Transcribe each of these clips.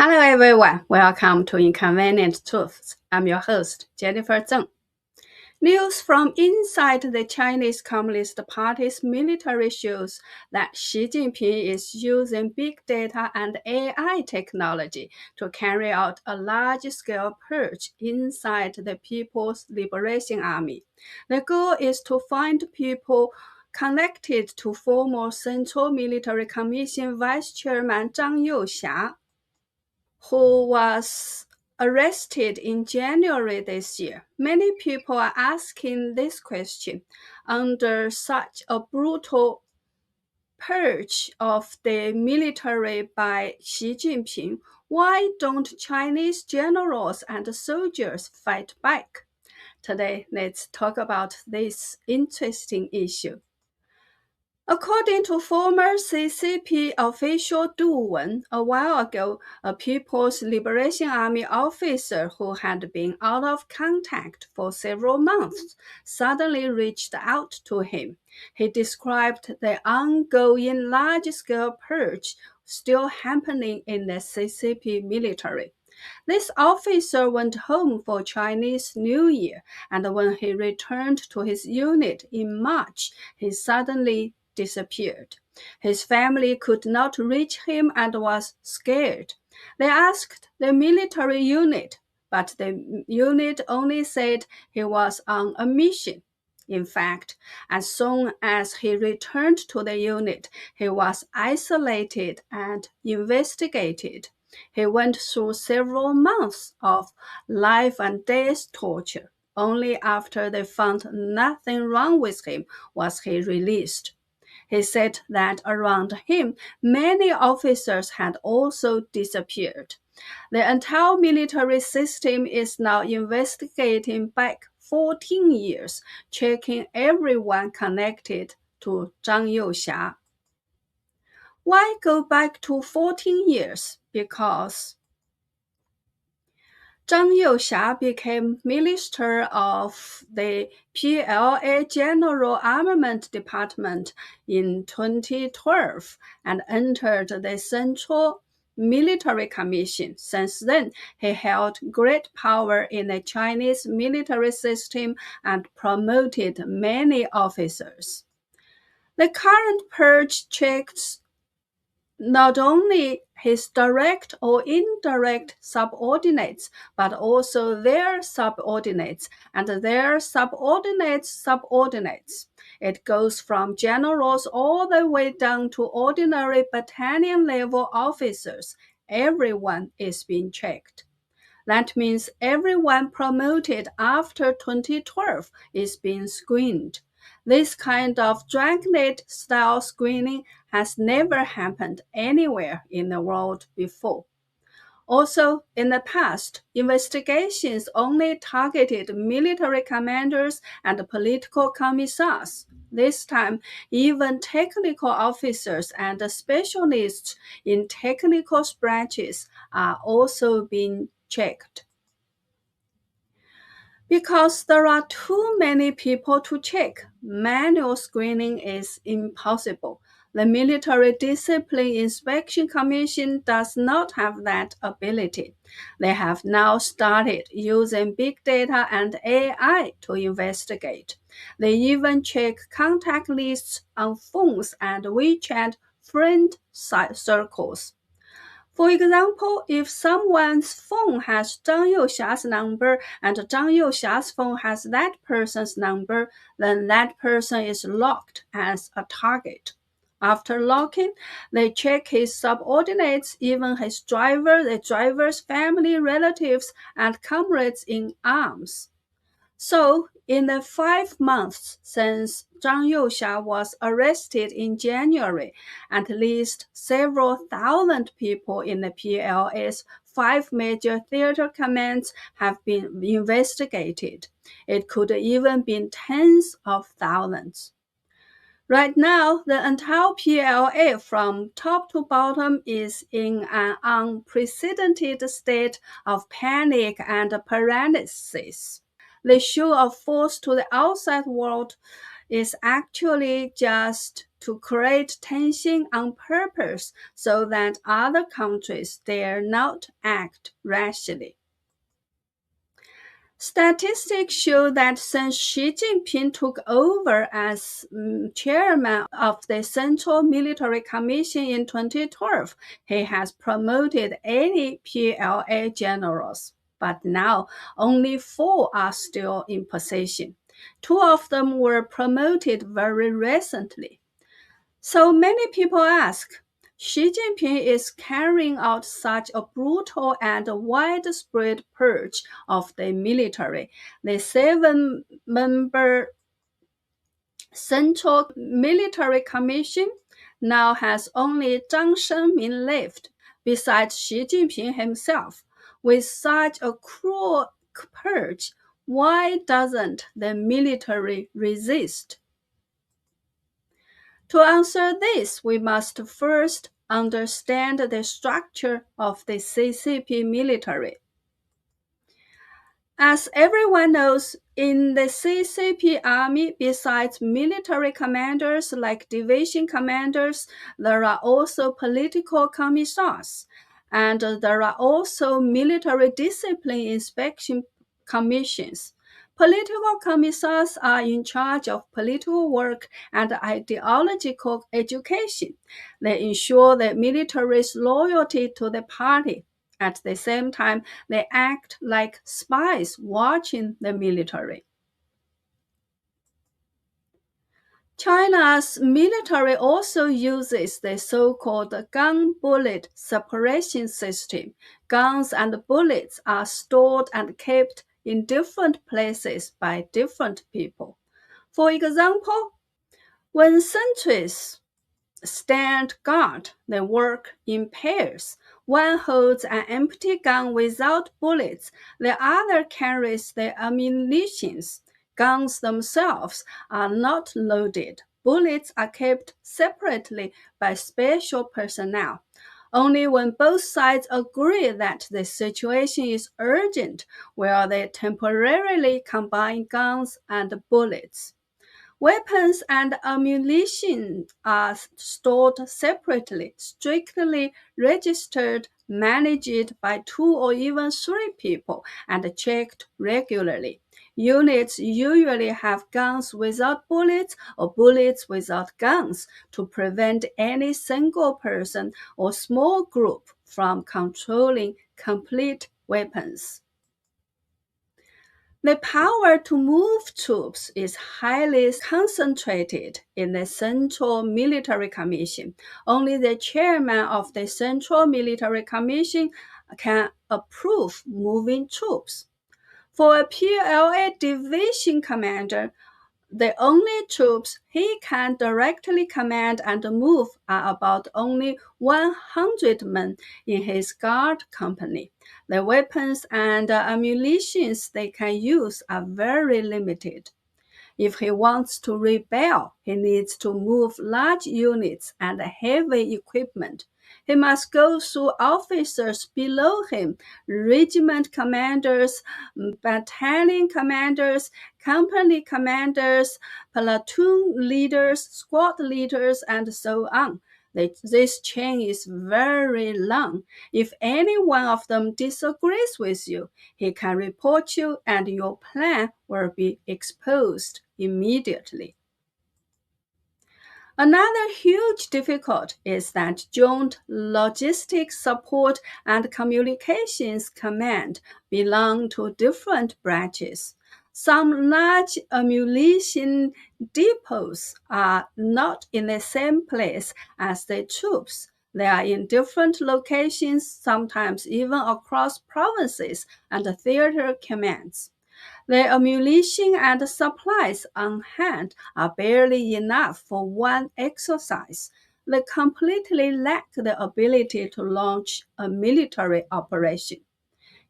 Hello everyone, welcome to Inconvenient Truths. I'm your host, Jennifer Zheng. News from inside the Chinese Communist Party's military shows that Xi Jinping is using big data and AI technology to carry out a large-scale purge inside the People's Liberation Army. The goal is to find people connected to former Central Military Commission Vice Chairman Zhang Youxia, who was arrested in January this year. Many people are asking this question. Under such a brutal purge of the military by Xi Jinping, why don't Chinese generals and soldiers fight back? Today, let's talk about this interesting issue. According to former CCP official Du Wen, a while ago, a People's Liberation Army officer who had been out of contact for several months suddenly reached out to him. He described the ongoing large-scale purge still happening in the CCP military. This officer went home for Chinese New Year, and when he returned to his unit in March, he suddenly disappeared. His family could not reach him and was scared. They asked the military unit, but the unit only said he was on a mission. In fact, as soon as he returned to the unit, he was isolated and investigated. He went through several months of life and death torture. Only after they found nothing wrong with him was he released. He said that around him, many officers had also disappeared. The entire military system is now investigating back 14 years, checking everyone connected to Zhang Youxia. Why go back to 14 years? Because Zhang Youxia became Minister of the PLA General Armament Department in 2012 and entered the Central Military Commission. Since then, he held great power in the Chinese military system and promoted many officers. The current purge checks not only his direct or indirect subordinates, but also their subordinates and their subordinates' subordinates. It goes from generals all the way down to ordinary battalion-level officers. Everyone is being checked. That means everyone promoted after 2012 is being screened. This kind of dragnet-style screening has never happened anywhere in the world before. Also, in the past, investigations only targeted military commanders and political commissars. This time, even technical officers and specialists in technical branches are also being checked. Because there are too many people to check, manual screening is impossible. The Military Discipline Inspection Commission does not have that ability. They have now started using big data and AI to investigate. They even check contact lists on phones and WeChat friend circles. For example, if someone's phone has Zhang Youxia's number and Zhang Youxia's phone has that person's number, then that person is locked as a target. After locking, they check his subordinates, even his driver, the driver's family, relatives, and comrades in arms. So, in the 5 months since Zhang Youxia was arrested in January, at least several thousand people in the PLA's 5 major theater commands have been investigated. It could even be tens of thousands. Right now, the entire PLA from top to bottom is in an unprecedented state of panic and paralysis. The show of force to the outside world is actually just to create tension on purpose so that other countries dare not act rashly. Statistics show that since Xi Jinping took over as chairman of the Central Military Commission in 2012, he has promoted 80 PLA generals, but now only 4 are still in position. 2 of them were promoted very recently. So many people ask, Xi Jinping is carrying out such a brutal and widespread purge of the military. The 7-member Central Military Commission now has only Zhang Shengmin left, besides Xi Jinping himself. With such a cruel purge, why doesn't the military resist? To answer this, we must first understand the structure of the CCP military. As everyone knows, in the CCP army, besides military commanders like division commanders, there are also political commissars, and there are also military discipline inspection commissions. Political commissars are in charge of political work and ideological education. They ensure the military's loyalty to the party. At the same time, they act like spies watching the military. China's military also uses the so-called gun-bullet separation system. Guns and bullets are stored and kept in different places by different people. For example, when sentries stand guard, they work in pairs. One holds an empty gun without bullets, the other carries the ammunition. Guns themselves are not loaded. Bullets are kept separately by special personnel. Only when both sides agree that the situation is urgent will they temporarily combine guns and bullets. Weapons and ammunition are stored separately, strictly registered, managed by 2 or even 3 people, and checked regularly. Units usually have guns without bullets or bullets without guns to prevent any single person or small group from controlling complete weapons. The power to move troops is highly concentrated in the Central Military Commission. Only the chairman of the Central Military Commission can approve moving troops. For a PLA division commander, the only troops he can directly command and move are about only 100 men in his guard company. The weapons and ammunition they can use are very limited. If he wants to rebel, he needs to move large units and heavy equipment. He must go through officers below him, regiment commanders, battalion commanders, company commanders, platoon leaders, squad leaders, and so on. This chain is very long. If any one of them disagrees with you, he can report you and your plan will be exposed immediately. Another huge difficulty is that Joint Logistics Support and Communications Command belong to different branches. Some large ammunition depots are not in the same place as the troops. They are in different locations, sometimes even across provinces and theater commands. The ammunition and supplies on hand are barely enough for one exercise. They completely lack the ability to launch a military operation.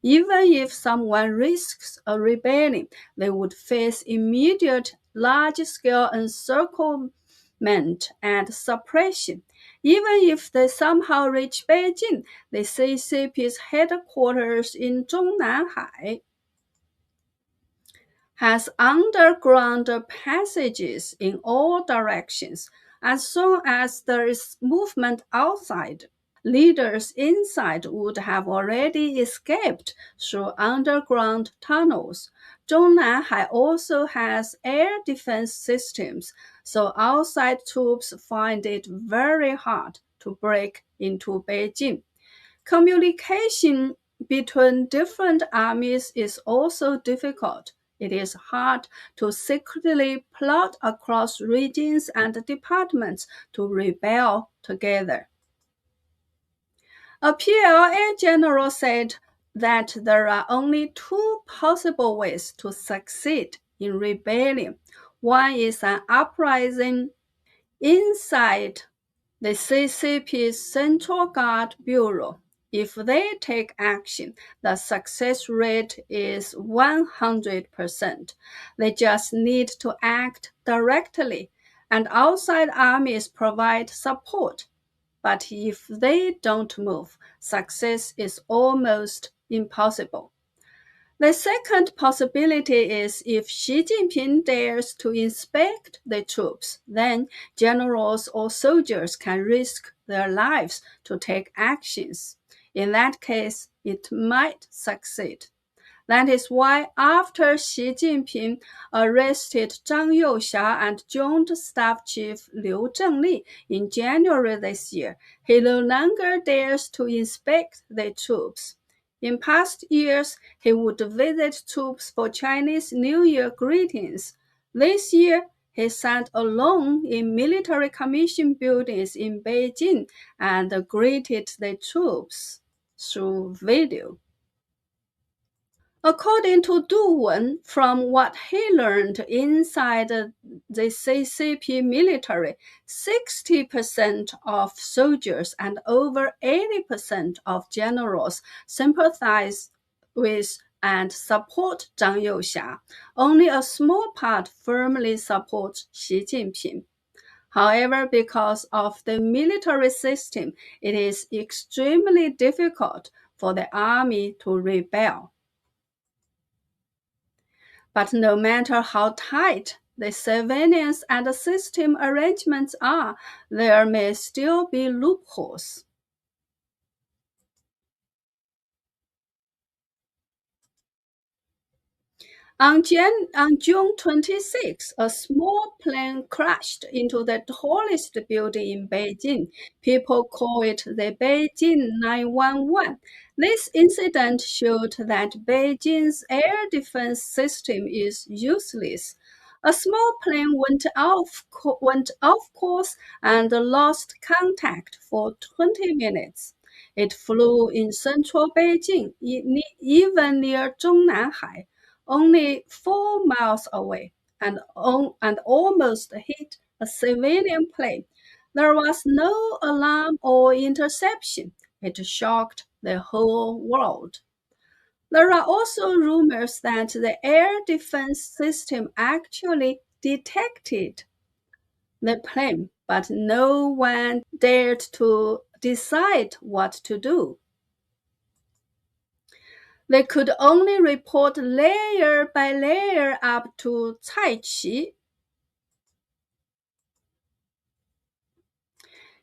Even if someone risks a rebellion, they would face immediate large-scale encirclement and suppression. Even if they somehow reach Beijing, the CCP's headquarters in Zhongnanhai has underground passages in all directions. As soon as there is movement outside, leaders inside would have already escaped through underground tunnels. Zhongnanhai also has air defense systems, so outside troops find it very hard to break into Beijing. Communication between different armies is also difficult. It is hard to secretly plot across regions and departments to rebel together. A PLA general said that there are only two possible ways to succeed in rebellion. One is an uprising inside the CCP's Central Guard Bureau. If they take action, the success rate is 100%. They just need to act directly, and outside armies provide support. But if they don't move, success is almost impossible. The second possibility is if Xi Jinping dares to inspect the troops, then generals or soldiers can risk their lives to take actions. In that case, it might succeed. That is why after Xi Jinping arrested Zhang Youxia and Joint Staff Chief Liu Zhengli in January this year, he no longer dares to inspect the troops. In past years, he would visit troops for Chinese New Year greetings. This year, he sat alone in military commission buildings in Beijing and greeted the troops through video. According to Du Wen, from what he learned inside the CCP military, 60% of soldiers and over 80% of generals sympathize with and support Zhang Youxia. Only a small part firmly supports Xi Jinping. However, because of the military system, it is extremely difficult for the army to rebel. But no matter how tight the surveillance and system arrangements are, there may still be loopholes. On June 26, a small plane crashed into the tallest building in Beijing. People call it the Beijing 911. This incident showed that Beijing's air defense system is useless. A small plane went off course and lost contact for 20 minutes. It flew in central Beijing, even near Zhongnanhai, only 4 miles away, and almost hit a civilian plane. There was no alarm or interception. It shocked the whole world. There are also rumors that the air defense system actually detected the plane, but no one dared to decide what to do. They could only report layer by layer up to Caiqi.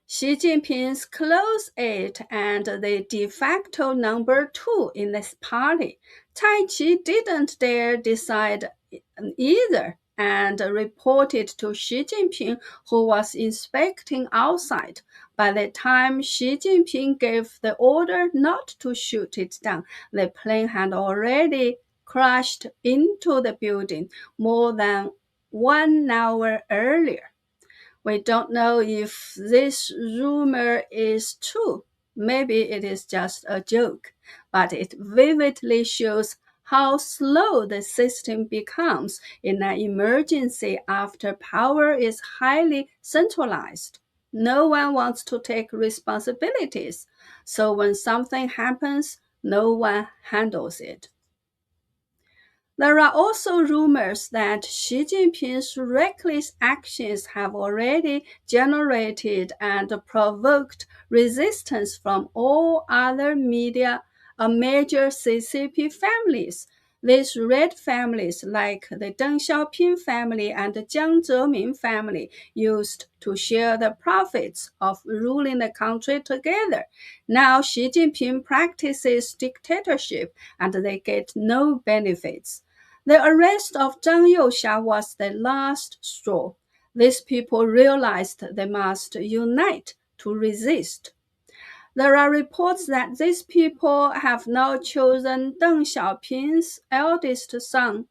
Xi Jinping's close aide and the de facto number 2 in this party. Caiqi didn't dare decide either and reported to Xi Jinping, who was inspecting outside. By the time Xi Jinping gave the order not to shoot it down, the plane had already crashed into the building more than 1 hour earlier. We don't know if this rumor is true. Maybe it is just a joke, but it vividly shows how slow the system becomes in an emergency after power is highly centralized. No one wants to take responsibilities, so when something happens, no one handles it. There are also rumors that Xi Jinping's reckless actions have already generated and provoked resistance from all other major CCP families. These red families, like the Deng Xiaoping family and the Jiang Zemin family, used to share the profits of ruling the country together. Now Xi Jinping practices dictatorship and they get no benefits. The arrest of Zhang Youxia was the last straw. These people realized they must unite to resist. There are reports that these people have now chosen Deng Xiaoping's eldest son,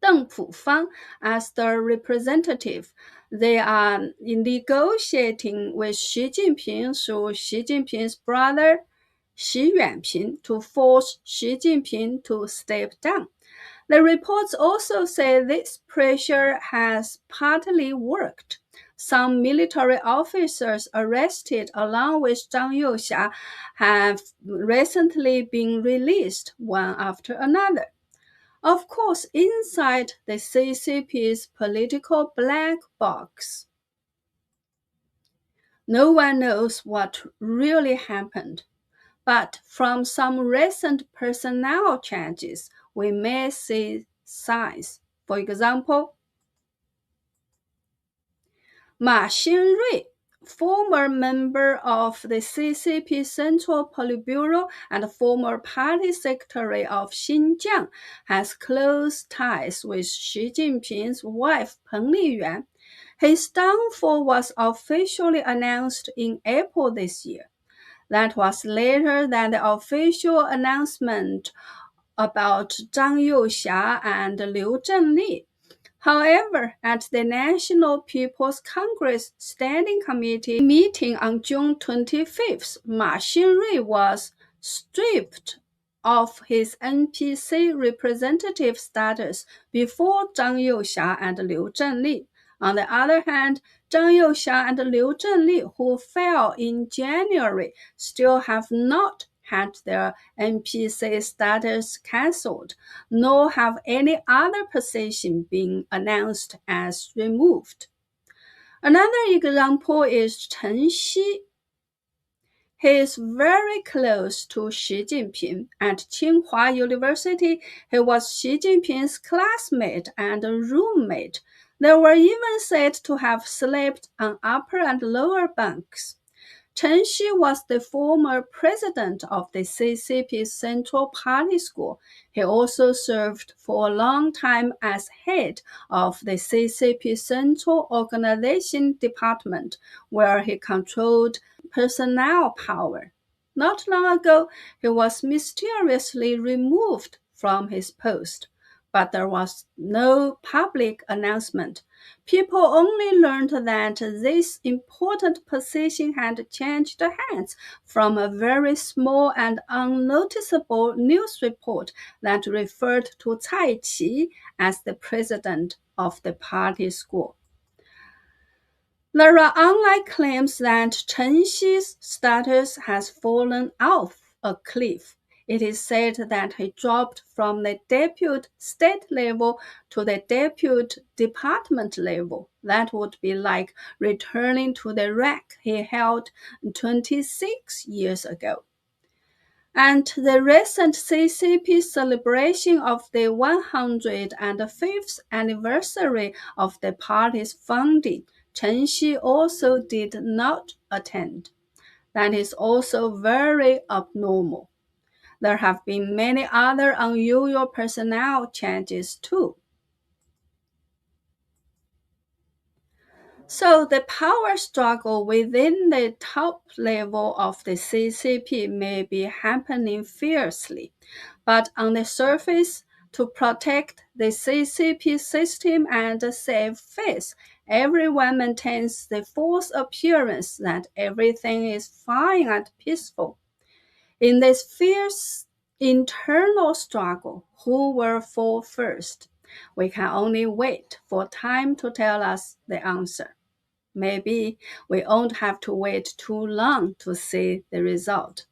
Deng Pufang, as their representative. They are negotiating with Xi Jinping through Xi Jinping's brother, Xi Jinping, to force Xi Jinping to step down. The reports also say this pressure has partly worked. Some military officers arrested along with Zhang Youxia have recently been released one after another. Of course, inside the CCP's political black box, no one knows what really happened. But from some recent personnel changes, we may see signs. For example, Ma Xinrui, former member of the CCP Central Politburo and former party secretary of Xinjiang, has close ties with Xi Jinping's wife Peng Liyuan. His downfall was officially announced in April this year. That was later than the official announcement about Zhang Youxia and Liu Zhenli. However, at the National People's Congress Standing Committee meeting on June 25th, Ma Xinrui was stripped of his NPC representative status before Zhang Youxia and Liu Zhenli. On the other hand, Zhang Youxia and Liu Zhenli, who fell in January, still have not had their NPC status cancelled, nor have any other position been announced as removed. Another example is Chen Xi. He is very close to Xi Jinping. At Tsinghua University, he was Xi Jinping's classmate and roommate. They were even said to have slept on upper and lower bunks. Chen Xi was the former president of the CCP Central Party School. He also served for a long time as head of the CCP Central Organization Department, where he controlled personnel power. Not long ago, he was mysteriously removed from his post, but there was no public announcement. People only learned that this important position had changed hands from a very small and unnoticeable news report that referred to Cai Qi as the president of the party school. There are online claims that Chen Xi's status has fallen off a cliff. It is said that he dropped from the deputy state level to the deputy department level. That would be like returning to the rank he held 26 years ago. And the recent CCP celebration of the 105th anniversary of the party's founding, Chen Xi also did not attend. That is also very abnormal. There have been many other unusual personnel changes too. So the power struggle within the top level of the CCP may be happening fiercely, but on the surface, to protect the CCP system and save face, everyone maintains the false appearance that everything is fine and peaceful. In this fierce internal struggle, who will fall first? We can only wait for time to tell us the answer. Maybe we won't have to wait too long to see the result.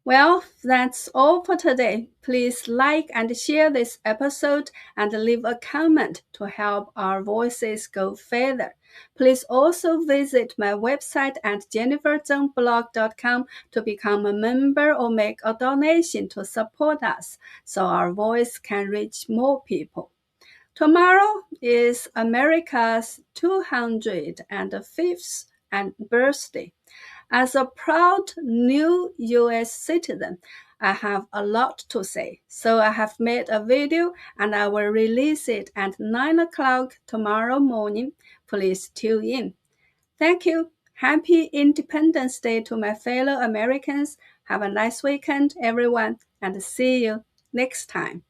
Well, that's all for today. Please like and share this episode and leave a comment to help our voices go further. Please also visit my website at jenniferzengblog.com to become a member or make a donation to support us so our voice can reach more people. Tomorrow is America's 205th birthday. As a proud new US citizen, I have a lot to say. So I have made a video and I will release it at 9 o'clock tomorrow morning. Please tune in. Thank you. Happy Independence Day to my fellow Americans. Have a nice weekend, everyone, and see you next time.